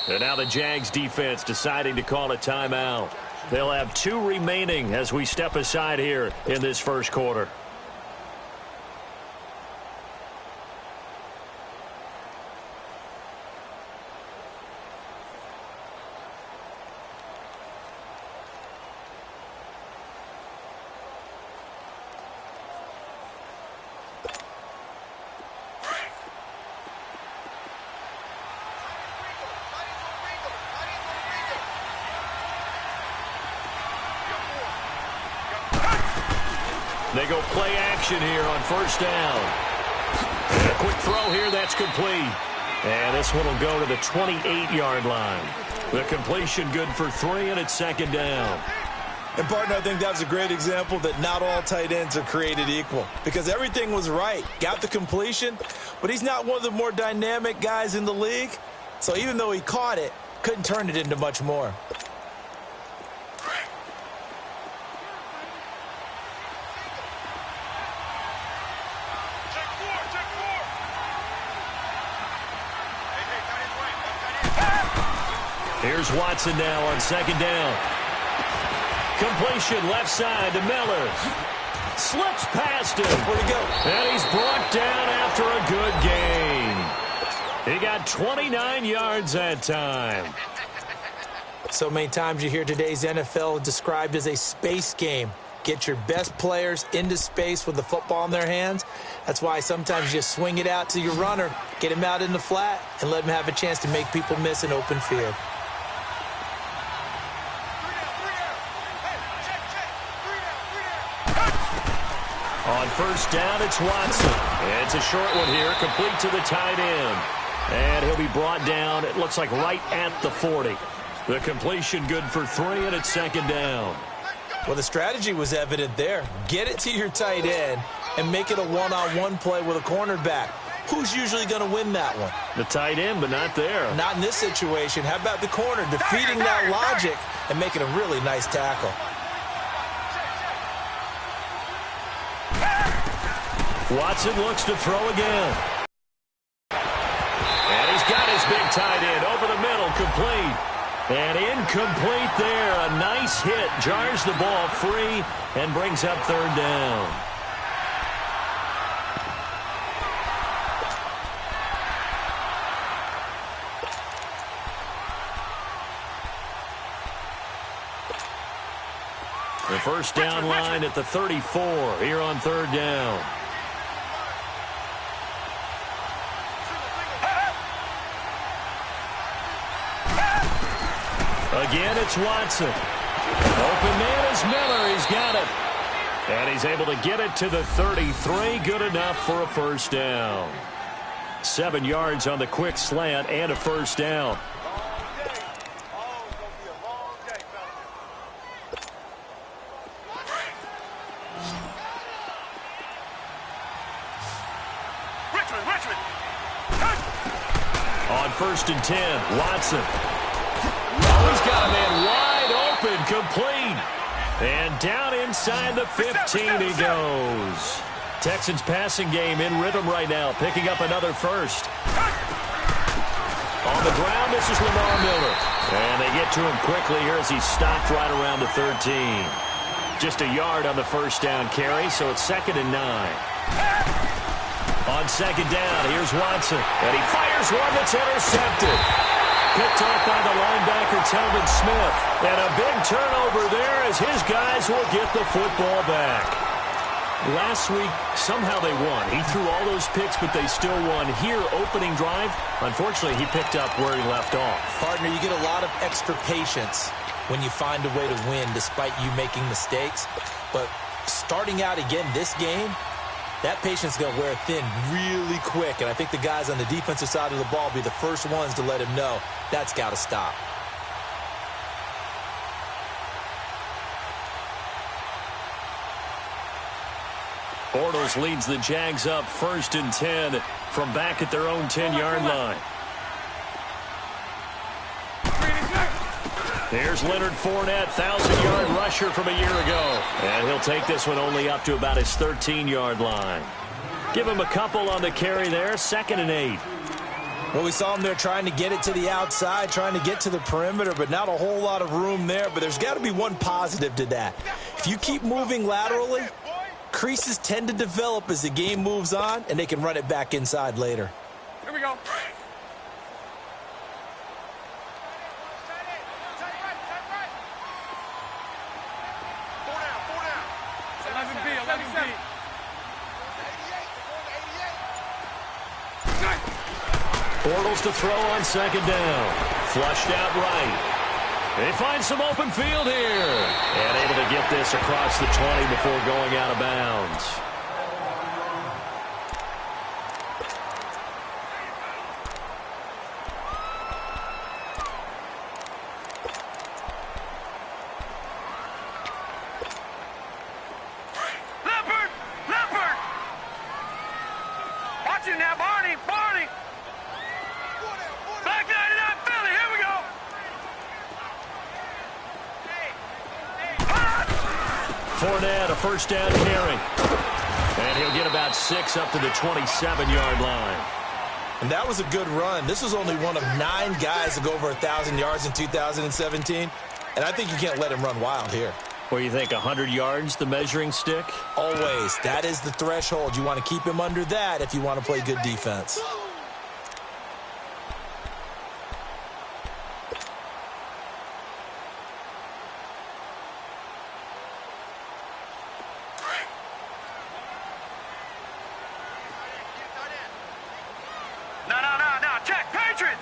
And now the Jags defense deciding to call a timeout. They'll have 2 remaining as we step aside here in this first quarter. They go play action here on first down. And a quick throw here, that's complete. And this one will go to the 28-yard line. The completion good for 3, and it's second down. And, partner, I think that was a great example that not all tight ends are created equal. Because everything was right. Got the completion, but he's not one of the more dynamic guys in the league. So even though he caught it, couldn't turn it into much more. Here's Watson now on second down. Completion left side to Miller. Slips past him. Where'd he go? And he's brought down after a good gain. He got 29 yards that time. So many times you hear today's NFL described as a space game. Get your best players into space with the football in their hands. That's why sometimes you just swing it out to your runner, get him out in the flat, and let him have a chance to make people miss an open field. On first down, it's Watson. It's a short one here, complete to the tight end. And he'll be brought down, it looks like right at the 40. The completion good for 3, and it's second down. Well, the strategy was evident there. Get it to your tight end and make it a one-on-one play with a cornerback. Who's usually going to win that one? The tight end, but not there. Not in this situation. How about the corner defeating that logic and making a really nice tackle? Watson looks to throw again. And he's got his big tight end over the middle, complete. And incomplete there. A nice hit. Jars the ball free and brings up third down. The first down line at the 34 here on third down. Again, it's Watson. Open man is Miller. He's got it. And he's able to get it to the 33. Good enough for a first down. 7 yards on the quick slant and a first down. On first and 10, Watson. Oh, he's got a man wide open, complete. And down inside the 15 he goes. Texans passing game in rhythm right now, picking up another first. On the ground, this is Lamar Miller. And they get to him quickly here as he's stopped right around the 13. Just a yard on the first down carry, so it's 2nd and 9. On second down, here's Watson. And he fires one that's intercepted. Picked off by the linebacker, Telvin Smith. And a big turnover there as his guys will get the football back. Last week, somehow they won. He threw all those picks, but they still won. Here, opening drive, unfortunately, he picked up where he left off. Partner, you get a lot of extra patience when you find a way to win despite you making mistakes. But starting out again this game, that patience is going to wear thin really quick, and I think the guys on the defensive side of the ball will be the first ones to let him know that's got to stop. Bortles leads the Jags up 1st and 10 from back at their own 10-yard line. Here's Leonard Fournette, 1,000-yard rusher from a year ago. And he'll take this one only up to about his 13-yard line. Give him a couple on the carry there, 2nd and 8. Well, we saw him there trying to get it to the outside, trying to get to the perimeter, but not a whole lot of room there. But there's got to be one positive to that. If you keep moving laterally, creases tend to develop as the game moves on, and they can run it back inside later. Here we go. Bortles to throw on second down. Flushed out right. They find some open field here. And able to get this across the 20 before going out of bounds. Leopard! Watch it now, Barney! Back 99, Philly, here we go! Fournette, a first down carry. And he'll get about 6 up to the 27-yard line. And that was a good run. This was only one of 9 guys to go over 1,000 yards in 2017. And I think you can't let him run wild here. What do you think, 100 yards, the measuring stick? Always. That is the threshold. You want to keep him under that if you want to play good defense. No, check, Patriot!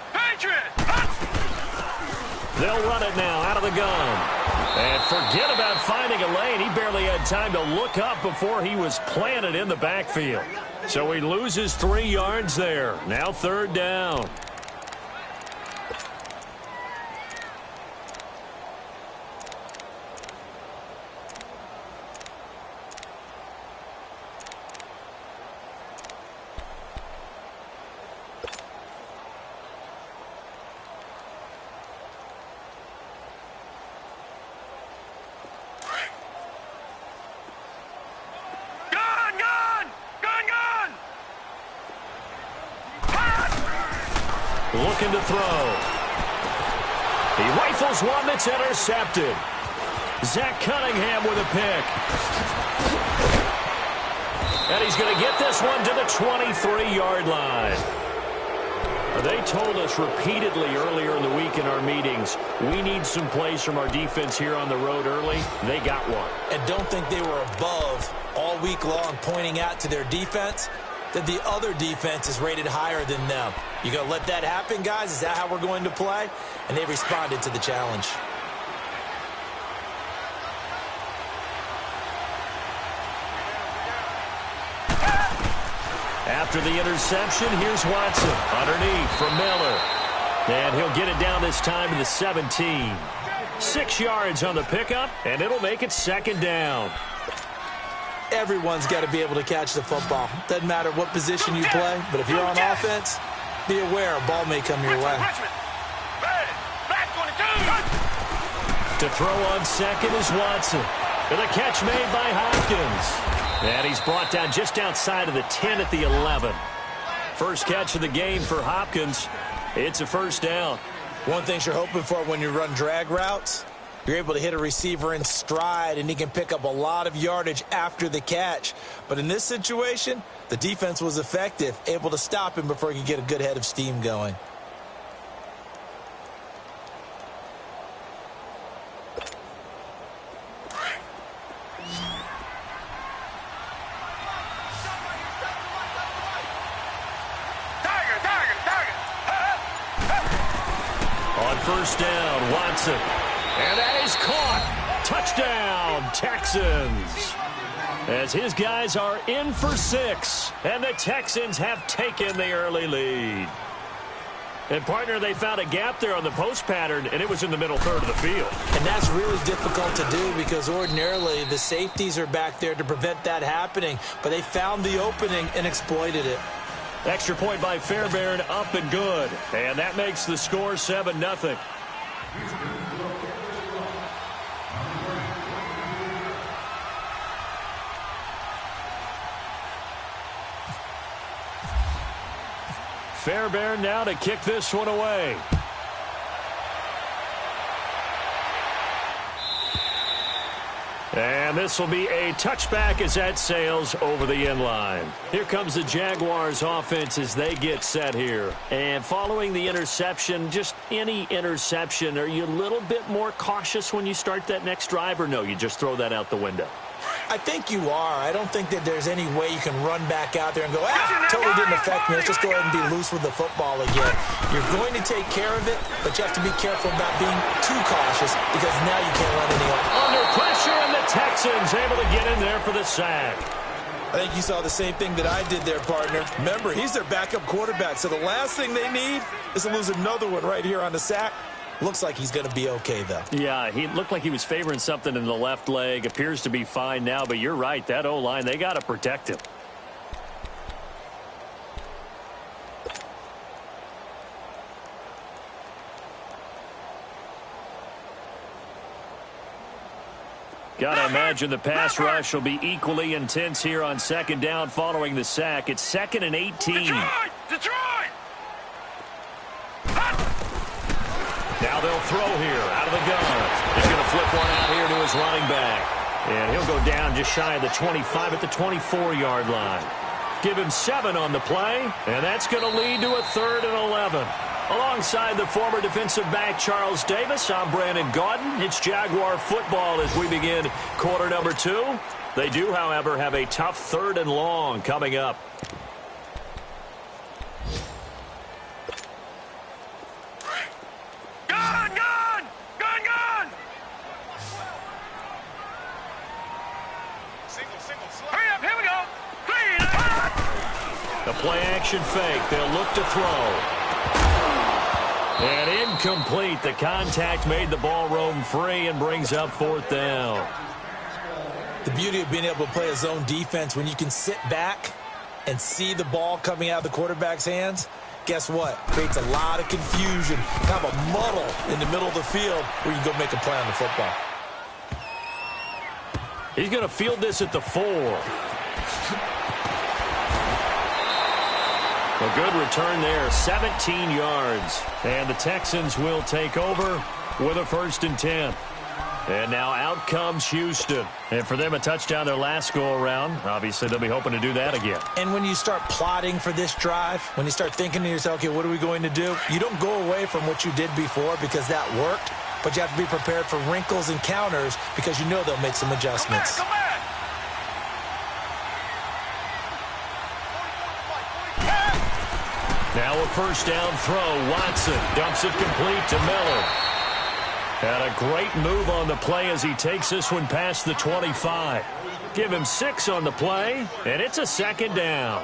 They'll run it now out of the gun. And forget about finding a lane. He barely had time to look up before he was planted in the backfield. So he loses 3 yards there. Now third down. Looking to throw. He rifles one that's intercepted. Zach Cunningham with a pick. And he's going to get this one to the 23-yard line. They told us repeatedly earlier in the week in our meetings, we need some plays from our defense here on the road early. They got one. And don't think they were above all week long pointing out to their defense that the other defense is rated higher than them. You going to let that happen, guys? Is that how we're going to play? And they responded to the challenge. After the interception, here's Watson. Underneath from Miller. And he'll get it down this time to the 17. 6 yards on the pickup, and it'll make it second down. Everyone's got to be able to catch the football. Doesn't matter what position you play, but if you're on offense, be aware a ball may come your way. To throw on second is Watson. And a catch made by Hopkins. And he's brought down just outside of the 10 at the 11. First catch of the game for Hopkins. It's a first down. One thing you're hoping for when you run drag routes, you're able to hit a receiver in stride, and he can pick up a lot of yardage after the catch. But in this situation, the defense was effective, able to stop him before he could get a good head of steam going. On first down, Watson. And that is caught. Touchdown, Texans. As his guys are in for 6. And the Texans have taken the early lead. And, partner, they found a gap there on the post pattern, and it was in the middle third of the field. And that's really difficult to do because ordinarily the safeties are back there to prevent that happening. But they found the opening and exploited it. Extra point by Fairbairn, up and good. And that makes the score 7-0. Fairbairn now to kick this one away. And this will be a touchback as that sails over the end line. Here comes the Jaguars offense as they get set here. And following the interception, just any interception, are you a little bit more cautious when you start that next drive, or no, you just throw that out the window? I think you are. I don't think that there's any way you can run back out there and go, totally didn't affect me. Let's just go ahead and be loose with the football again. You're going to take care of it, but you have to be careful about being too cautious because now you can't run any other. Under pressure, and the Texans able to get in there for the sack. I think you saw the same thing that I did there, partner. Remember, he's their backup quarterback, so the last thing they need is to lose another one right here on the sack. Looks like he's going to be okay, though. Yeah, he looked like he was favoring something in the left leg. Appears to be fine now, but you're right. That O-line, they got to protect him. Got to imagine the pass rush will be equally intense here on second down following the sack. It's 2nd and 18. Detroit! Now they'll throw here out of the gun. He's going to flip one out here to his running back. And he'll go down just shy of the 25 at the 24-yard line. Give him 7 on the play, and that's going to lead to a 3rd and 11. Alongside the former defensive back Charles Davis, I'm Brandon Gaudin. It's Jaguar football as we begin quarter number 2. They do, however, have a tough 3rd and long coming up. Play-action fake. They'll look to throw. And incomplete. The contact made the ball roam free and brings up 4th down. The beauty of being able to play a zone defense when you can sit back and see the ball coming out of the quarterback's hands, guess what? Creates a lot of confusion, kind of a muddle in the middle of the field where you can go make a play on the football. He's going to field this at the 4. A good return there, 17 yards. And the Texans will take over with a 1st and 10. And now out comes Houston. And for them, a touchdown their last go-around. Obviously, they'll be hoping to do that again. And when you start plotting for this drive, when you start thinking to yourself, okay, what are we going to do? You don't go away from what you did before because that worked. But you have to be prepared for wrinkles and counters because you know they'll make some adjustments. Come back. Now a 1st down throw. Watson dumps it complete to Miller. And a great move on the play as he takes this one past the 25. Give him 6 on the play, and it's a 2nd down.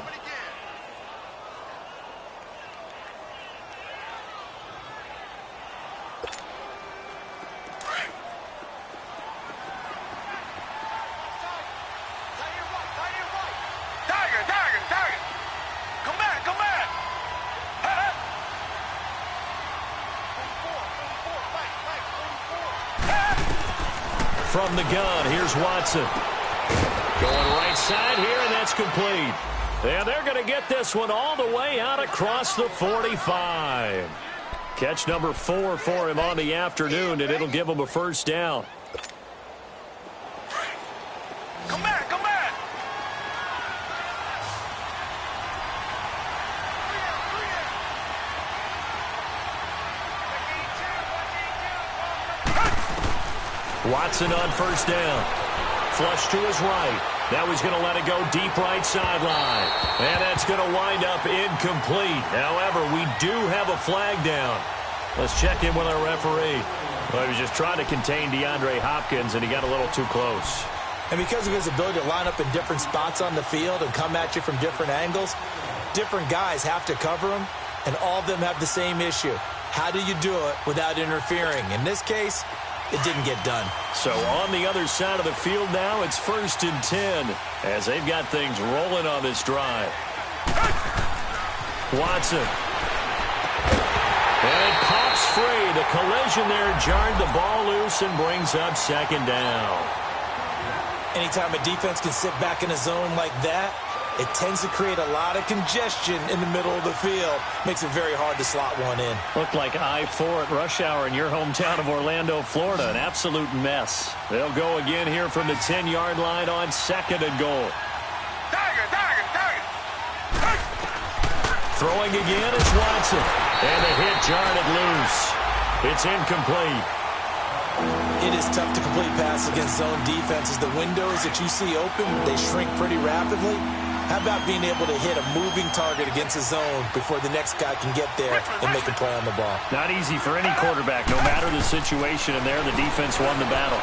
From the gun, here's Watson. Going right side here, and that's complete. And they're going to get this one all the way out across the 45. Catch number 4 for him on the afternoon, and it'll give him a 1st down. Come back, come back. Watson on 1st down. Flush to his right. Now he's going to let it go deep right sideline. And that's going to wind up incomplete. However, we do have a flag down. Let's check in with our referee. Well, he was just trying to contain DeAndre Hopkins, and he got a little too close. And because of his ability to line up in different spots on the field and come at you from different angles, different guys have to cover him, and all of them have the same issue. How do you do it without interfering? In this case, it didn't get done. So on the other side of the field now, it's 1st and 10 as they've got things rolling on this drive. Watson. And it pops free. The collision there jarred the ball loose and brings up 2nd down. Anytime a defense can sit back in a zone like that, it tends to create a lot of congestion in the middle of the field. Makes it very hard to slot one in. Looked like I-4 at rush hour in your hometown of Orlando, Florida. An absolute mess. They'll go again here from the 10-yard line on 2nd and goal. Throwing again is Watson. And the hit jarred it loose. It's incomplete. It is tough to complete passes against zone defenses. The windows that you see open, they shrink pretty rapidly. How about being able to hit a moving target against a zone before the next guy can get there and make a play on the ball? Not easy for any quarterback, no matter the situation, and there the defense won the battle.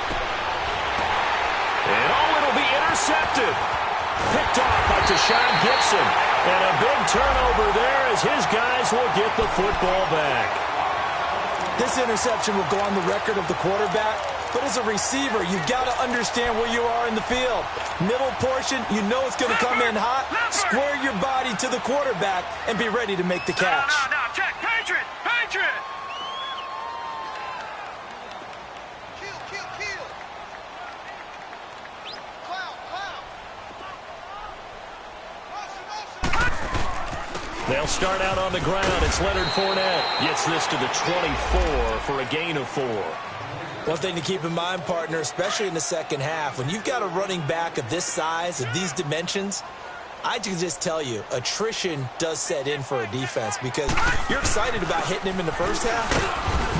And it'll be intercepted. Picked off by Tashawn Gibson. And a big turnover there as his guys will get the football back. This interception will go on the record of the quarterback, but as a receiver, you've got to understand where you are in the field. Middle portion, you know it's going to come in hot. Square your body to the quarterback and be ready to make the catch. No, check. Patriot! Kill. They'll start out on the ground. It's Leonard Fournette. Gets this to the 24 for a gain of 4. One thing to keep in mind, partner, especially in the second half, when you've got a running back of this size, of these dimensions, I can just tell you, attrition does set in for a defense because you're excited about hitting him in the first half.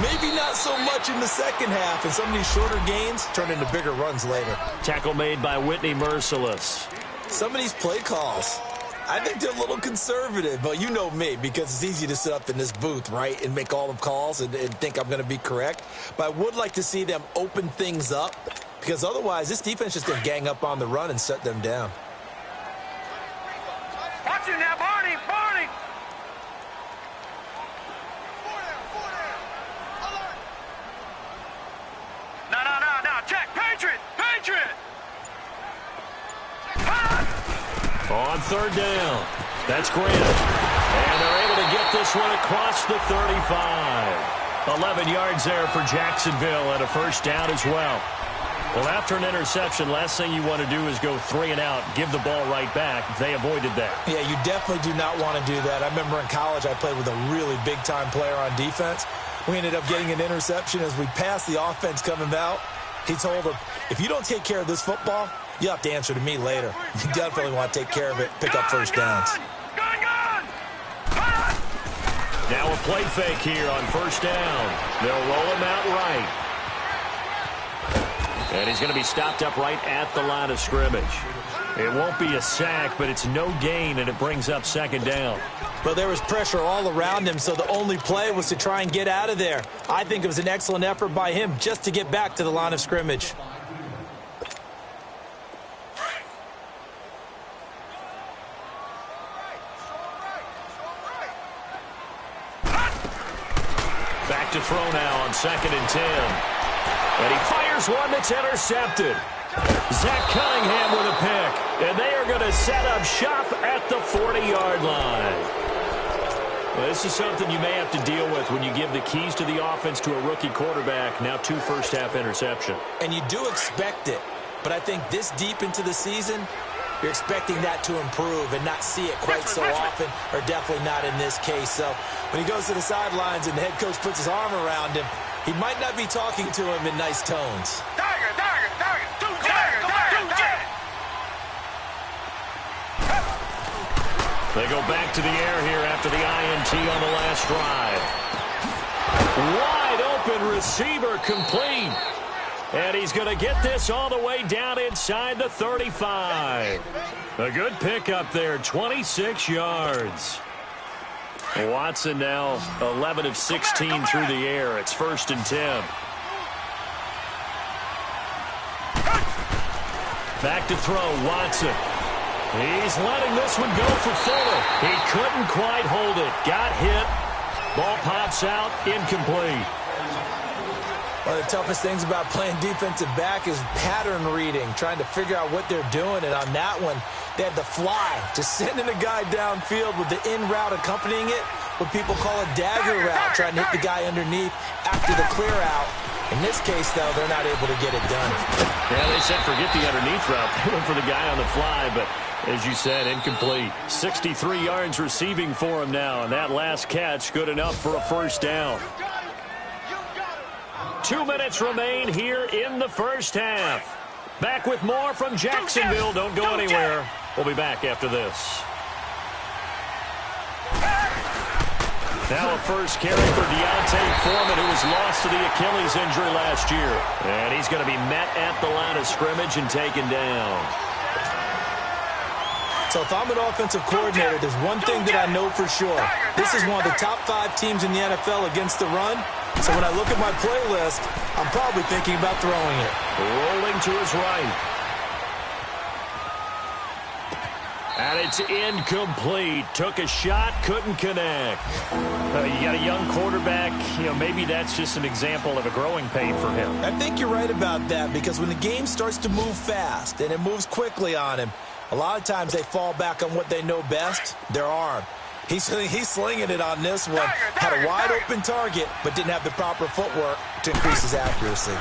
Maybe not so much in the second half, and some of these shorter gains turn into bigger runs later. Tackle made by Whitney Merciless. Some of these play calls, I think they're a little conservative, but you know me, because it's easy to sit up in this booth, right, and make all the calls and think I'm going to be correct. But I would like to see them open things up, because otherwise this defense is just going to gang up on the run and shut them down. Watch it now, Barney! No, check! Patriot! On 3rd down. That's Grant. And they're able to get this one across the 35. 11 yards there for Jacksonville and a first down as well. Well, after an interception, last thing you want to do is go 3 and out, give the ball right back. They avoided that. Yeah, you definitely do not want to do that. I remember in college I played with a really big-time player on defense. We ended up getting an interception as we passed the offense coming out. He told him, if you don't take care of this football, you'll have to answer to me later. You definitely want to take care of it, pick up first downs. Now a play fake here on 1st down. They'll roll him out right. And he's going to be stopped up right at the line of scrimmage. It won't be a sack, but it's no gain, and it brings up 2nd down. But there was pressure all around him, so the only play was to try and get out of there. I think it was an excellent effort by him just to get back to the line of scrimmage. Back to throw now on 2nd and 10. And he fires one that's intercepted. Zach Cunningham with a pick. And they are going to set up shop at the 40-yard line. Well, this is something you may have to deal with when you give the keys to the offense to a rookie quarterback. Now 2 first-half interception. And you do expect it. But I think this deep into the season, you're expecting that to improve and not see it quite so often, or definitely not in this case. So when he goes to the sidelines and the head coach puts his arm around him, he might not be talking to him in nice tones. Tiger! They go back to the air here after the INT on the last drive. Wide open receiver complete. And he's going to get this all the way down inside the 35. A good pickup there, 26 yards. Watson now 11 of 16 through the air. It's 1st and 10. Back to throw, Watson. He's letting this one go for Fuller. He couldn't quite hold it. Got hit. Ball pops out, incomplete. One of the toughest things about playing defensive back is pattern reading, trying to figure out what they're doing. And on that one, they had the fly, just sending a guy downfield with the in route accompanying it, what people call a dagger route, trying to hit the guy underneath after the clear out. In this case, though, they're not able to get it done. Yeah, they said forget the underneath route. They went for the guy on the fly, but As you said, incomplete. 63 yards receiving for him now, and that last catch good enough for a first down. 2 minutes remain here in the first half. Back with more from Jacksonville. Don't go anywhere. We'll be back after this. Now a first carry for Deontay Foreman, who was lost to the Achilles injury last year. And he's going to be met at the line of scrimmage and taken down. So if I'm an offensive coordinator, there's one thing that I know for sure. This is one of the top 5 teams in the NFL against the run. So when I look at my playlist, I'm probably thinking about throwing it. Rolling to his right. And it's incomplete. Took a shot, couldn't connect. You got a young quarterback. Maybe that's just an example of a growing pain for him. I think you're right about that, because when the game starts to move fast and it moves quickly on him, a lot of times they fall back on what they know best, their arm. He's slinging it on this one. Had a wide-open target, but didn't have the proper footwork to increase his accuracy.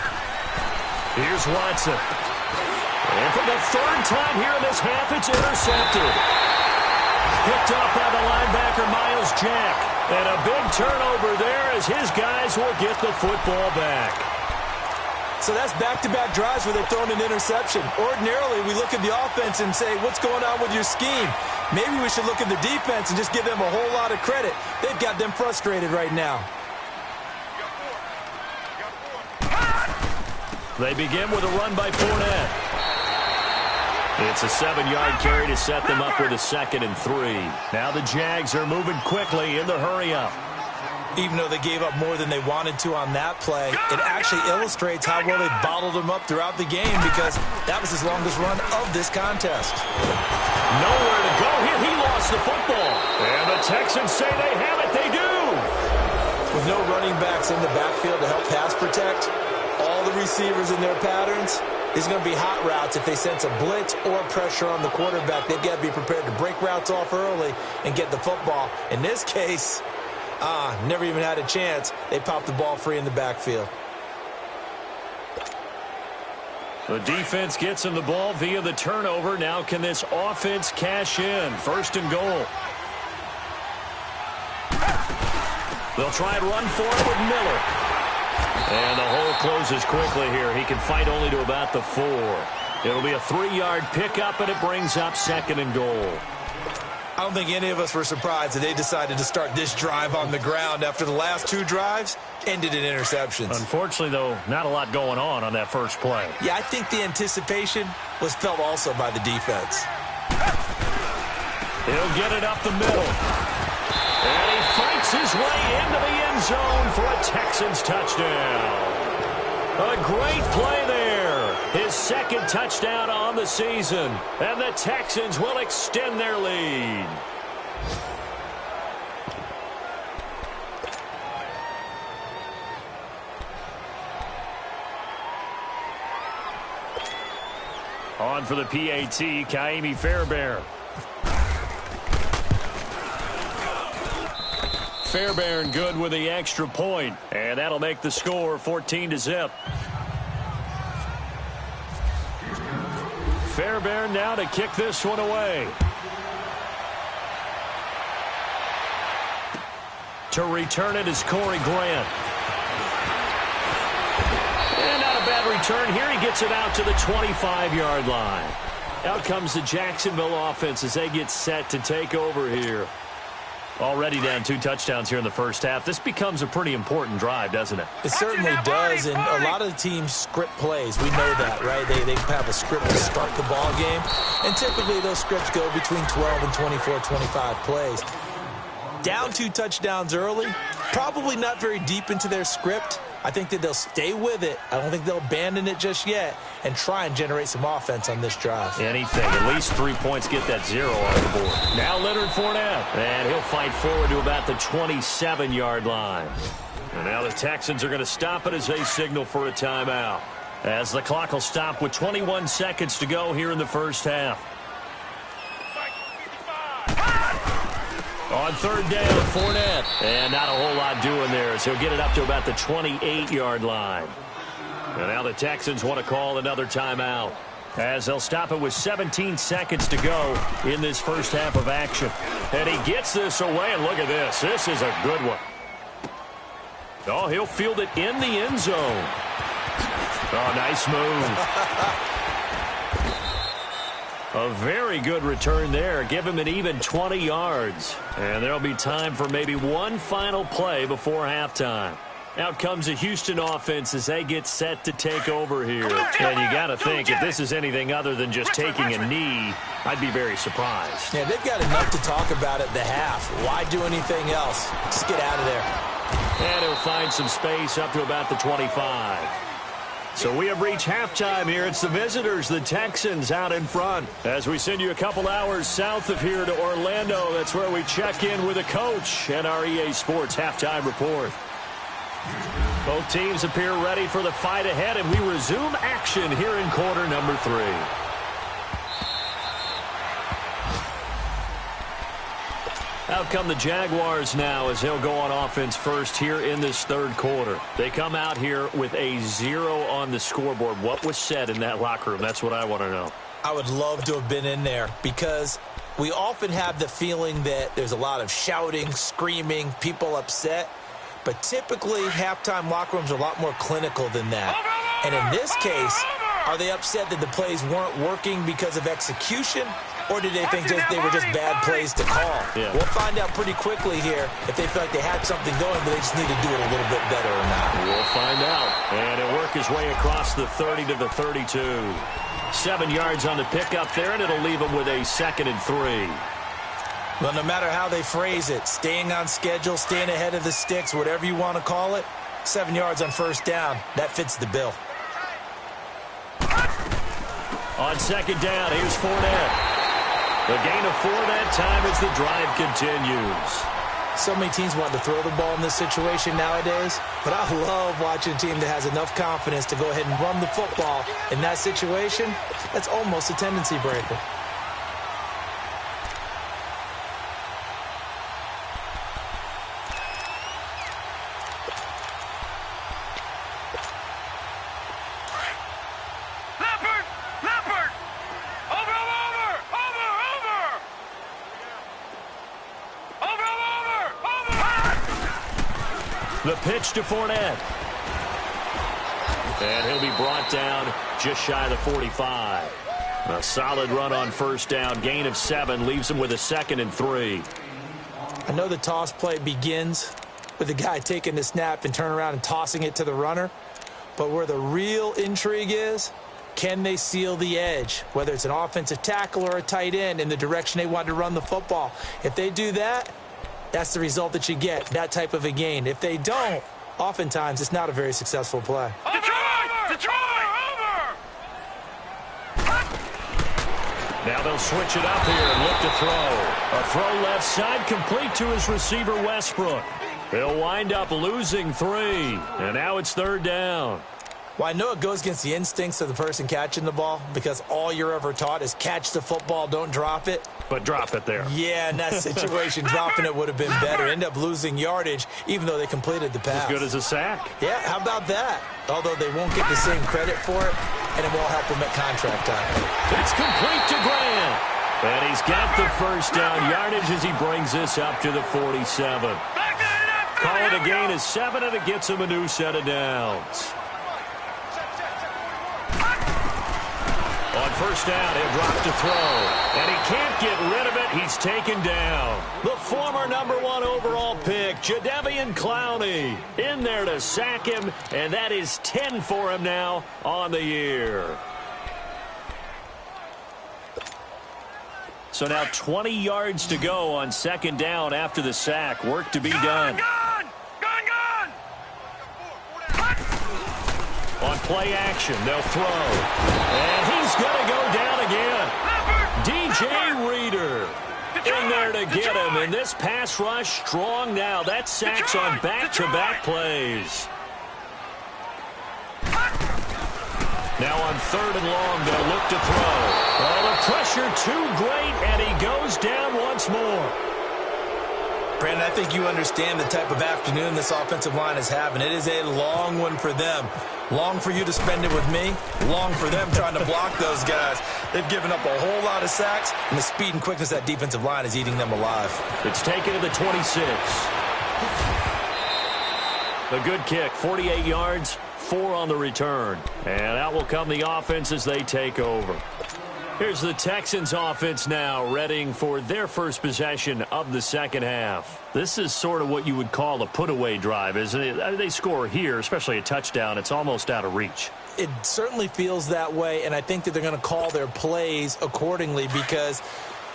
Here's Watson. And for the third time here in this half, it's intercepted. Picked up by the linebacker, Miles Jack. And a big turnover there as his guys will get the football back. So that's back-to-back drives where they've thrown an interception. Ordinarily, we look at the offense and say, what's going on with your scheme? Maybe we should look at the defense and just give them a whole lot of credit. They've got them frustrated right now. They begin with a run by Fournette. It's a 7-yard carry to set them up with a 2nd and 3. Now the Jags are moving quickly in the hurry-up. Even though they gave up more than they wanted to on that play, it actually illustrates how well they bottled him up throughout the game, because that was his longest run of this contest. Nowhere to go here. He lost the football. And the Texans say they have it. They do. With no running backs in the backfield to help pass protect, all the receivers in their patterns, these are going to be hot routes. If they sense a blitz or pressure on the quarterback, they've got to be prepared to break routes off early and get the football. In this case, never even had a chance. They popped the ball free in the backfield. The defense gets him the ball via the turnover. Now can this offense cash in? 1st and goal. They'll try and run for it with Miller. And the hole closes quickly here. He can fight only to about the 4. It'll be a 3-yard pickup, and it brings up 2nd and goal. I don't think any of us were surprised that they decided to start this drive on the ground after the last 2 drives ended in interceptions. Unfortunately, though, not a lot going on that first play. Yeah, I think the anticipation was felt also by the defense. He'll get it up the middle. And he fights his way into the end zone for a Texans touchdown. A great play there. His 2nd touchdown on the season. And the Texans will extend their lead. On for the PAT, Kaimi Fairbairn. Fairbairn good with the extra point, and that'll make the score 14-0. Fairbairn now to kick this one away. To return it is Corey Grant. And not a bad return here. He gets it out to the 25-yard line. Out comes the Jacksonville offense as they get set to take over here. Already down 2 touchdowns here in the first half. This becomes a pretty important drive, doesn't it? It certainly does, and a lot of the teams script plays. We know that, right? They have a script to start the ball game, and typically those scripts go between 12 and 24, 25 plays. Down 2 touchdowns early, probably not very deep into their script. I think that they'll stay with it. I don't think they'll abandon it just yet and try and generate some offense on this drive. Anything. At least 3 points, get that 0 on the board. Now Leonard Fournette. And he'll fight forward to about the 27-yard line. And now the Texans are going to stop it as they signal for a timeout. As the clock will stop with 21 seconds to go here in the first half. On 3rd down, Fournette. And not a whole lot doing there as he'll get it up to about the 28-yard line. And now the Texans want to call another timeout. as they'll stop it with 17 seconds to go in this first half of action. And he gets this away, and look at this. This is a good one. Oh, he'll field it in the end zone. Oh, nice move. A very good return there. Give him an even 20 yards. And there'll be time for maybe one final play before halftime. Out comes the Houston offense as they get set to take over here. And you got to think, if this is anything other than just taking a knee, I'd be very surprised. Yeah, they've got enough to talk about at the half. Why do anything else? Just get out of there. And he'll find some space up to about the 25. So we have reached halftime here. It's the visitors, the Texans, out in front. As we send you a couple hours south of here to Orlando, that's where we check in with a coach and our EA Sports halftime report. Both teams appear ready for the fight ahead, and we resume action here in quarter number 3. Out come the Jaguars now as they'll go on offense first here in this third quarter. They come out here with a 0 on the scoreboard. What was said in that locker room? That's what I want to know. I would love to have been in there because we often have the feeling that there's a lot of shouting, screaming, people upset. But typically, halftime locker rooms are a lot more clinical than that. And in this case, are they upset that the plays weren't working because of execution? Or did they think they were just bad plays to call? Yeah. We'll find out pretty quickly here if they feel like they had something going, but they just need to do it a little bit better or not. We'll find out. And he'll work his way across the 30 to the 32. 7 yards on the pickup there, and it'll leave him with a 2nd and 3. Well, no matter how they phrase it, staying on schedule, staying ahead of the sticks, whatever you want to call it, 7 yards on first down, that fits the bill. On second down, here's Fournette. The gain of 4 that time as the drive continues. So many teams want to throw the ball in this situation nowadays, but I love watching a team that has enough confidence to go ahead and run the football. In that situation, that's almost a tendency breaker. The pitch to Fournette. And he'll be brought down just shy of the 45. A solid run on first down. Gain of 7 leaves him with a 2nd and 3. I know the toss play begins with the guy taking the snap and turn around and tossing it to the runner. But where the real intrigue is, can they seal the edge? Whether it's an offensive tackle or a tight end in the direction they want to run the football. If they do that, that's the result that you get, that type of a gain. If they don't, oftentimes it's not a very successful play. Now they'll switch it up here and look to throw. A throw left side complete to his receiver, Westbrook. They'll wind up losing 3, and now it's 3rd down. Well, I know it goes against the instincts of the person catching the ball because all you're ever taught is catch the football, don't drop it. But drop it there. Yeah, in that situation, dropping it would have been better. End up losing yardage, even though they completed the pass. As good as a sack. Yeah, how about that? Although they won't get the same credit for it, and it won't help them at contract time. It's complete to Grant. And he's got the first down yardage as he brings this up to the 47. Call it a gain of 7, and it gets him a new set of downs. On first down, he'll drop to throw. And he can't get rid of it. He's taken down. The former #1 overall pick, Jadeveon Clowney, in there to sack him. And that is 10 for him now on the year. So now 20 yards to go on second down after the sack. Work to be done. On play action, they'll throw. And he's going to go down again. DJ Reader in there to get him. And this pass rush strong now. That sacks on back-to-back plays. Now on 3rd and long, they'll look to throw. Oh, the pressure too great, and he goes down once more. Brandon, I think you understand the type of afternoon this offensive line is having. It is a long one for them. Long for you to spend it with me. Long for them trying to block those guys. They've given up a whole lot of sacks, and the speed and quickness of that defensive line is eating them alive. It's taken to the 26. A good kick, 48 yards, 4 on the return. And out will come the offense as they take over. Here's the Texans offense now, readying for their first possession of the second half. This is sort of what you would call a put-away drive, isn't it? They score here, especially a touchdown. It's almost out of reach. It certainly feels that way, and I think that they're going to call their plays accordingly, because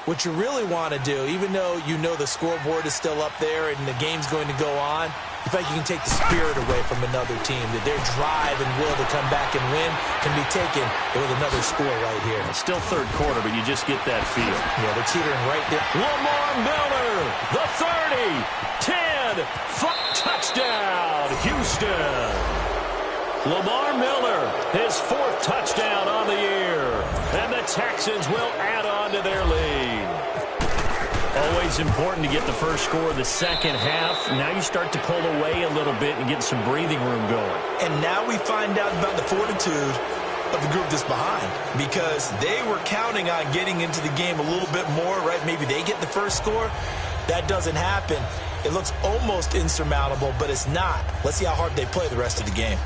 what you really want to do, even though you know the scoreboard is still up there and the game's going to go on, you feel like you can take the spirit away from another team, that their drive and will to come back and win can be taken with another score right here. It's still third quarter, but you just get that feel. Yeah, they're teetering right there. Lamar Miller, the 30, 10, touchdown, Houston. Lamar Miller, his 4th touchdown on the year, and the Texans will add on to their lead. Always important to get the first score of the second half. Now you start to pull away a little bit and get some breathing room going. And now we find out about the fortitude of the group that's behind, because they were counting on getting into the game a little bit more, right? Maybe they get the first score. That doesn't happen. It looks almost insurmountable, but it's not. Let's see how hard they play the rest of the game.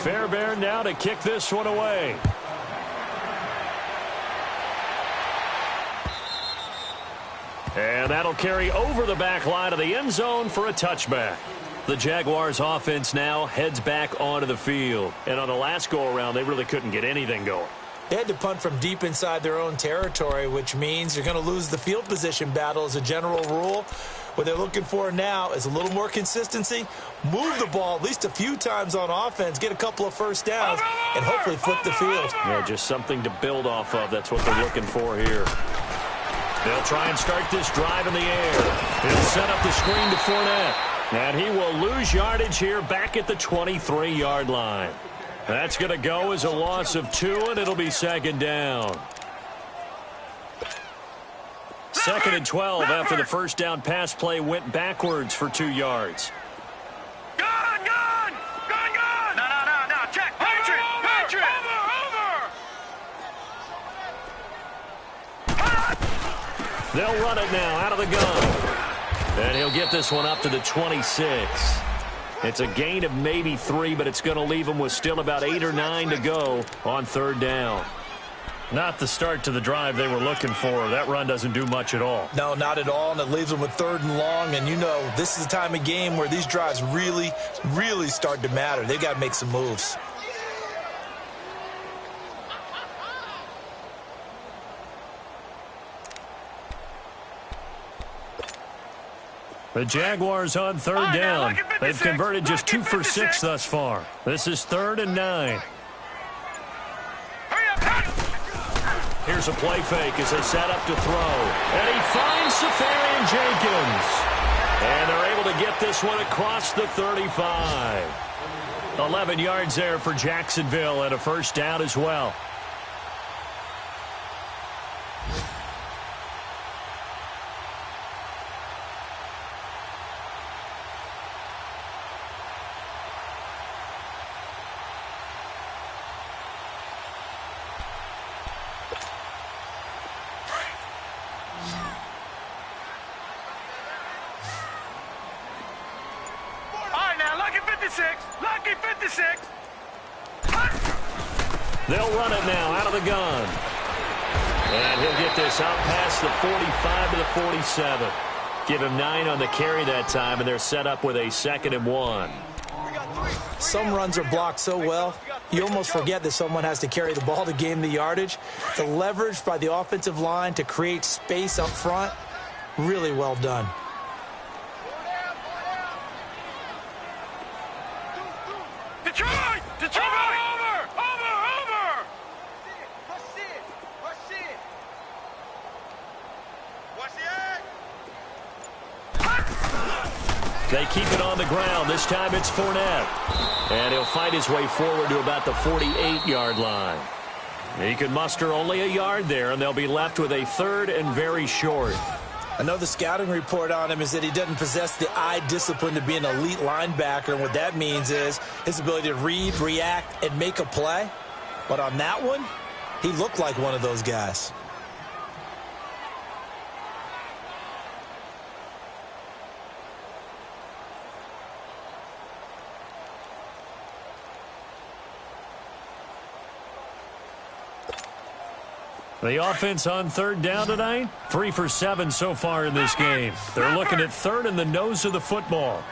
Fairbairn now to kick this one away. And that'll carry over the back line of the end zone for a touchback. The Jaguars offense now heads back onto the field. And on the last go-around, they really couldn't get anything going. They had to punt from deep inside their own territory, which means you're going to lose the field position battle as a general rule. What they're looking for now is a little more consistency, move the ball at least a few times on offense, get a couple of first downs, and hopefully flip the field. Yeah, just something to build off of. That's what they're looking for here. They'll try and start this drive in the air. He'll set up the screen to Fournette. And he will lose yardage here back at the 23-yard line. That's going to go as a loss of 2, and it'll be second down. 2nd and 12 after the first down pass play went backwards for 2 yards. Gone! No, check. Patriot! They'll run it now out of the gun. And he'll get this one up to the 26. It's a gain of maybe 3, but it's going to leave him with still about 8 or 9 to go on 3rd down. Not the start to the drive they were looking for. That run doesn't do much at all. No, not at all, and it leaves them with 3rd and long. And you know, this is the time of game where these drives really, really start to matter. They've got to make some moves. The Jaguars on 3rd down. They've converted just 2 for 6 thus far. This is 3rd and 9. Here's a play fake as they set up to throw. And he finds Safarian Jenkins. And they're able to get this one across the 35. 11 yards there for Jacksonville and a first down as well. Lucky 56. They'll run it now out of the gun. And he'll get this out past the 45 to the 47. Give him 9 on the carry that time, and they're set up with a 2nd and 1. Some runs are blocked so well, you almost forget that someone has to carry the ball to gain the yardage. The leverage by the offensive line to create space up front, really well done. Detroit! Over! They keep it on the ground. This time it's Fournette. And he'll fight his way forward to about the 48-yard line. He could muster only a yard there, and they'll be left with a 3rd and very short. I know the scouting report on him is that he doesn't possess the eye discipline to be an elite linebacker, and what that means is his ability to read, react, and make a play. But on that one, he looked like one of those guys. The offense on 3rd down tonight, 3 for 7 so far in this game. They're looking at 3rd in the nose of the football.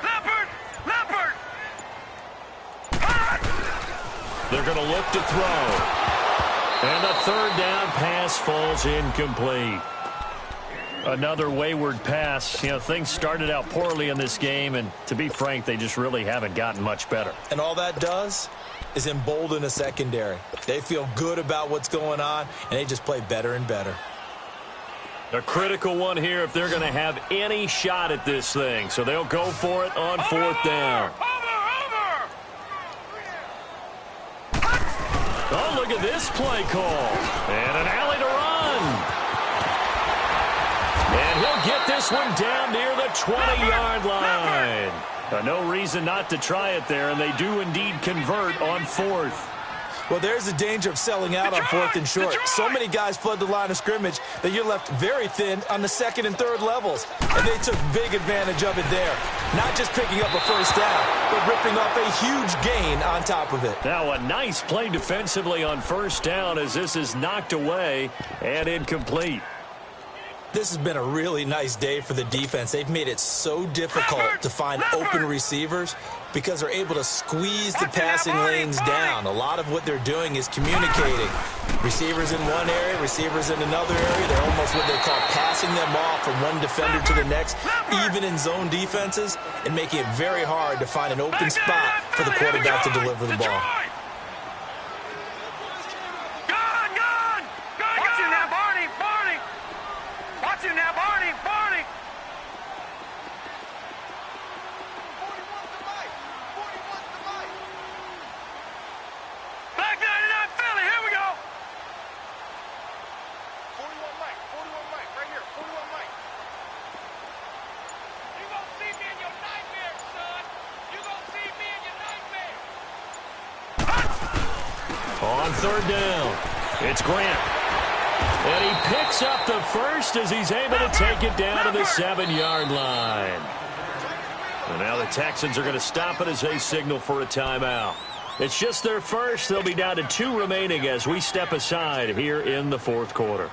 Leopard! Leopard! They're going to look to throw. And the 3rd down pass falls incomplete. Another wayward pass. You know, things started out poorly in this game, and to be frank, they just really haven't gotten much better. And all that does is embolden a secondary. They feel good about what's going on, and they just play better and better. A critical one here if they're going to have any shot at this thing. So they'll go for it on 4th down. Oh, look at this play call. And an alley to run. And he'll get this one down near the 20-yard line. No reason not to try it there, and they do indeed convert on 4th. Well, there's the danger of selling out on 4th and short. So many guys flood the line of scrimmage that you're left very thin on the 2nd and 3rd levels. And they took big advantage of it there. Not just picking up a 1st down, but ripping off a huge gain on top of it. Now a nice play defensively on 1st down as this is knocked away and incomplete. This has been a really nice day for the defense. They've made it so difficult to find open receivers because they're able to squeeze the passing lanes down. A lot of what they're doing is communicating. Receivers in one area, receivers in another area. They're almost what they call passing them off from one defender to the next, even in zone defenses, and making it very hard to find an open spot for the quarterback to deliver the ball. On 3rd down, it's Grant. And he picks up the 1st as he's able to take it down to the 7-yard line. And now the Texans are going to stop it as they signal for a timeout. It's just their 1st. They'll be down to 2 remaining as we step aside here in the 4th quarter.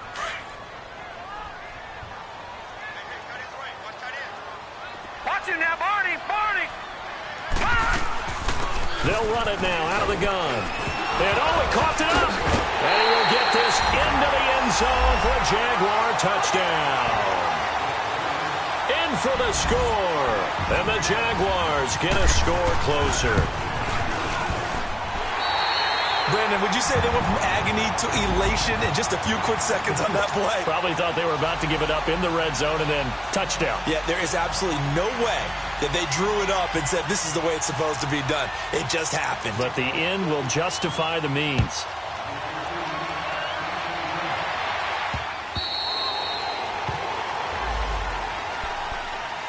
Watch it now, Barney! They'll run it now out of the gun. And he coughed it up. And he will get this into the end zone for a Jaguar touchdown. In for the score. And the Jaguars get a score closer. Brandon, would you say they went from agony to elation in just a few quick seconds on that play? Probably thought they were about to give it up in the red zone and then touchdown. Yeah, there is absolutely no way that they drew it up and said this is the way it's supposed to be done. It just happened. But the end will justify the means.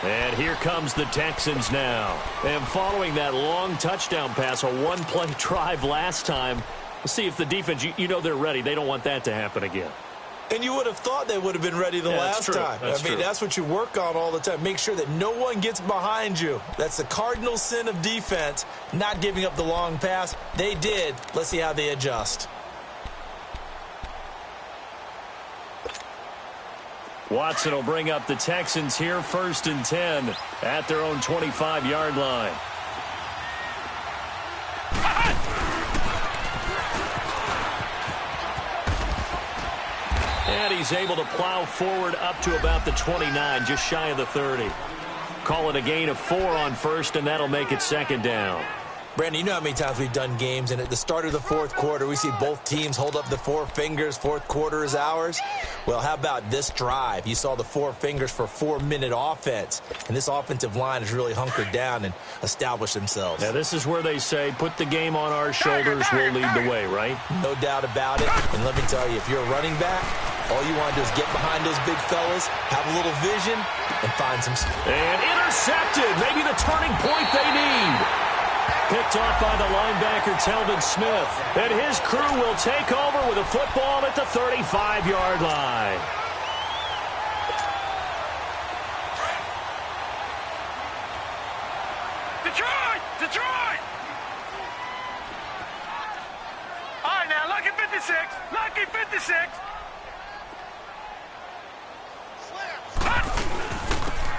And here comes the Texans now. And following that long touchdown pass, a one-play drive last time, let's see if the defense, you know they're ready. They don't want that to happen again. And you would have thought they would have been ready the last time. I mean, that's what you work on all the time. Make sure that no one gets behind you. That's the cardinal sin of defense, not giving up the long pass. They did. Let's see how they adjust. Watson will bring up the Texans here 1st and 10 at their own 25-yard line. And he's able to plow forward up to about the 29, just shy of the 30. Call it a gain of 4 on 1st, and that'll make it 2nd down. Brandon, you know how many times we've done games, and at the start of the fourth quarter, we see both teams hold up the four fingers, fourth quarter is ours. Well, how about this drive? You saw the four fingers for 4-minute offense, and this offensive line has really hunkered down and established themselves. Now, this is where they say, put the game on our shoulders, we'll lead the way, right? No doubt about it, and let me tell you, if you're a running back, all you want to do is get behind those big fellas, have a little vision, and find some... And intercepted, maybe the turning point they need. Picked off by the linebacker, Telvin Smith. And his crew will take over with a football at the 35-yard line. Detroit! Detroit! All right, now, lucky 56. Lucky 56.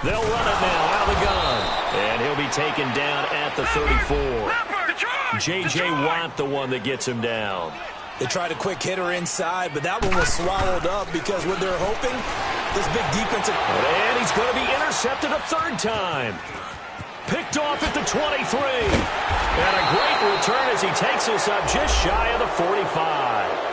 They'll run it now out of the gun. And he'll be taken down at the 34. J.J. Watt, the one that gets him down. They tried a quick hitter inside, but that one was swallowed up because what they're hoping, this big defensive... And he's going to be intercepted a third time. Picked off at the 23. And a great return as he takes us up just shy of the 45.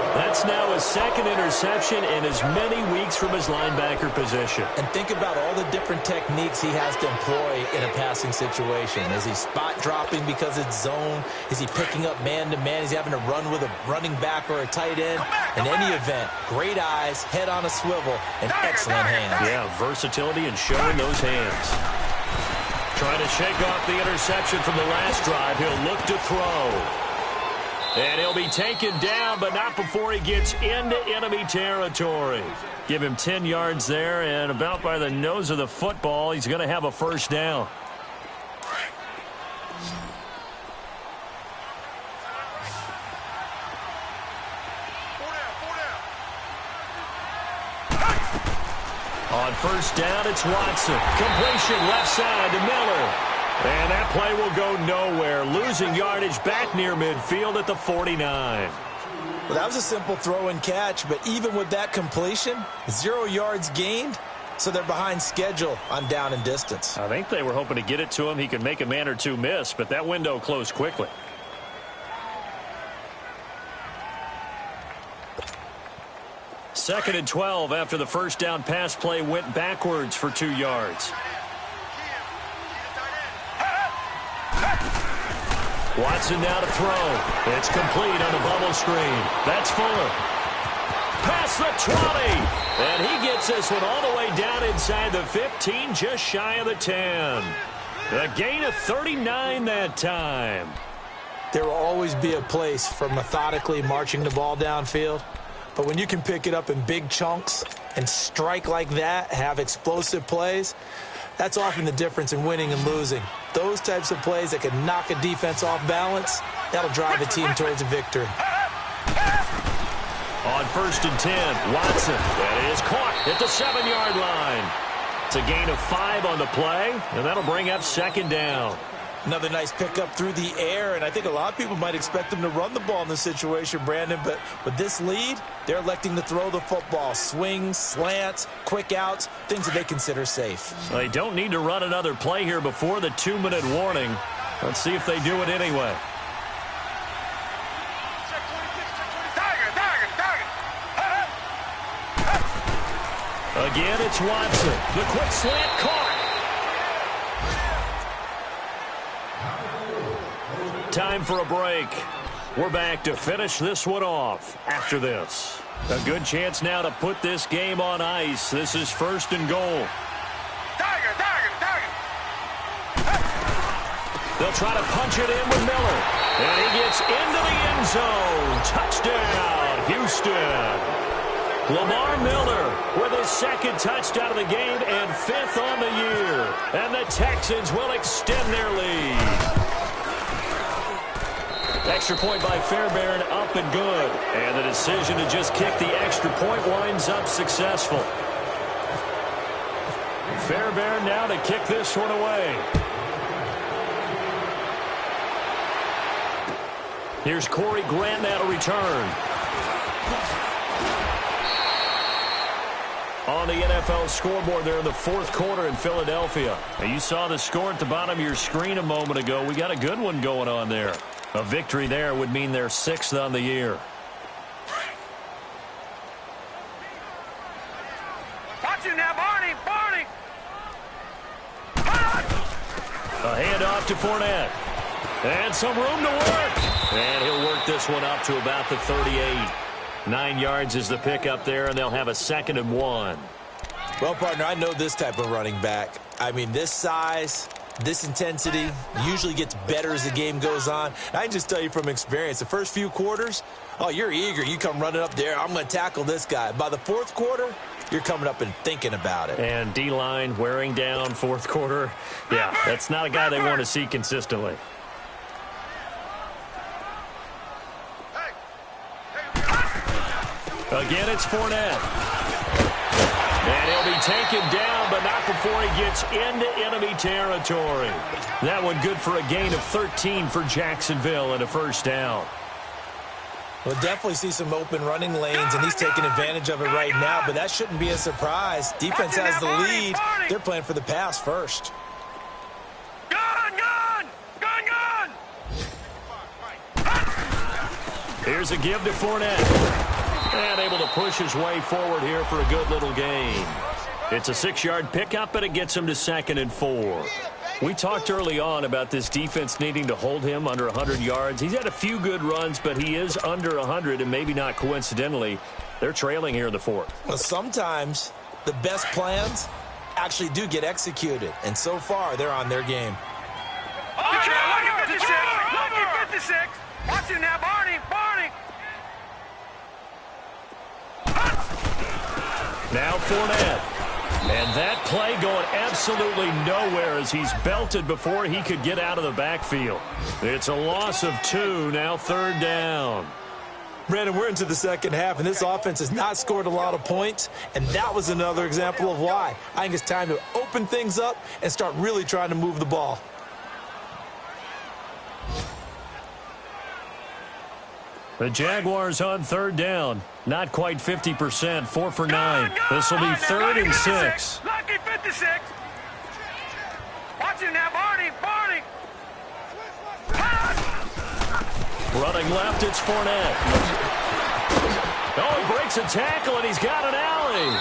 That's now his second interception in as many weeks from his linebacker position. And think about all the different techniques he has to employ in a passing situation. Is he spot dropping because it's zone? Is he picking up man-to-man? Is he having to run with a running back or a tight end? In any event, great eyes, head on a swivel, and excellent hands. Yeah, versatility and showing those hands. Trying to shake off the interception from the last drive. He'll look to throw. And he'll be taken down, but not before he gets into enemy territory. Give him 10 yards there, and about by the nose of the football, he's going to have a first down. On first down, it's Watson. Completion left side to Miller. And that play will go nowhere. Losing yardage back near midfield at the 49. Well, that was a simple throw and catch, but even with that completion, 0 yards gained, so they're behind schedule on down and distance. I think they were hoping to get it to him. He could make a man or two miss, but that window closed quickly. Second and 12 after the first down pass play went backwards for 2 yards. Watson now to throw. It's complete on a bubble screen. That's Fuller. Past the 20. And he gets this one all the way down inside the 15, just shy of the 10. A gain of 39 that time. There will always be a place for methodically marching the ball downfield. But when you can pick it up in big chunks and strike like that, have explosive plays, that's often the difference in winning and losing. Those types of plays that can knock a defense off balance, that'll drive a team towards a victory. On first and 10, Watson. That is caught at the 7-yard line. It's a gain of 5 on the play, and that'll bring up second down. Another nice pickup through the air, and I think a lot of people might expect them to run the ball in this situation, Brandon, but with this lead, they're electing to throw the football. Swings, slants, quick outs, things that they consider safe. Well, they don't need to run another play here before the 2-minute warning. Let's see if they do it anyway. Again, it's Watson. The quick slant caught. Time for a break. We're back to finish this one off after this. A good chance now to put this game on ice. This is first and goal. They'll try to punch it in with Miller. And he gets into the end zone. Touchdown, Houston. Lamar Miller with his second touchdown of the game and 5th on the year. And the Texans will extend their lead. Extra point by Fairbairn, up and good. And the decision to just kick the extra point winds up successful. Fairbairn now to kick this one away. Here's Corey Grant now to return. on the NFL scoreboard there in the fourth quarter in Philadelphia. Now, you saw the score at the bottom of your screen a moment ago. We got a good one going on there. A victory there would mean they're 6th on the year. Watch it now, Barney! Barney! A handoff to Fournette. And some room to work. And he'll work this one up to about the 38. 9 yards is the pickup there, and they'll have a 2nd and 1. Well, partner, I know this type of running back. I mean, this size, this intensity usually gets better as the game goes on. I can just tell you from experience, the first few quarters, oh, you're eager. You come running up there, I'm going to tackle this guy. By the fourth quarter, you're coming up and thinking about it. And D-line wearing down fourth quarter. Yeah, that's not a guy they want to see consistently. Again, it's Fournette. And he'll be taken down, but not before he gets into enemy territory. That one good for a gain of 13 for Jacksonville and a first down. We'll definitely see some open running lanes, and he's taking advantage of it right now, but that shouldn't be a surprise. Defense has the lead. They're playing for the pass first. Gun! Gun! Gun! Gun! Here's a give to Fournette. And able to push his way forward here for a good little gain. It's a 6-yard pickup, and it gets him to 2nd and 4. We talked early on about this defense needing to hold him under 100 yards. He's had a few good runs, but he is under 100, and maybe not coincidentally, they're trailing here in the 4th. Well, sometimes the best plans actually do get executed, and so far they're on their game. Lucky 56! Lucky 56! Watch it now, Barney! Barney! Now Fournette. And that play going absolutely nowhere as he's belted before he could get out of the backfield. It's a loss of 2, now 3rd down. Brandon, we're into the second half, and this offense has not scored a lot of points, and that was another example of why. I think it's time to open things up and start really trying to move the ball. The Jaguars on 3rd down. Not quite 50%, 4 for 9. This will be 3rd and 6. Lucky 56! Watch it now, Barney! Barney! Running left, it's Fournette. Oh, he breaks a tackle, and he's got an alley.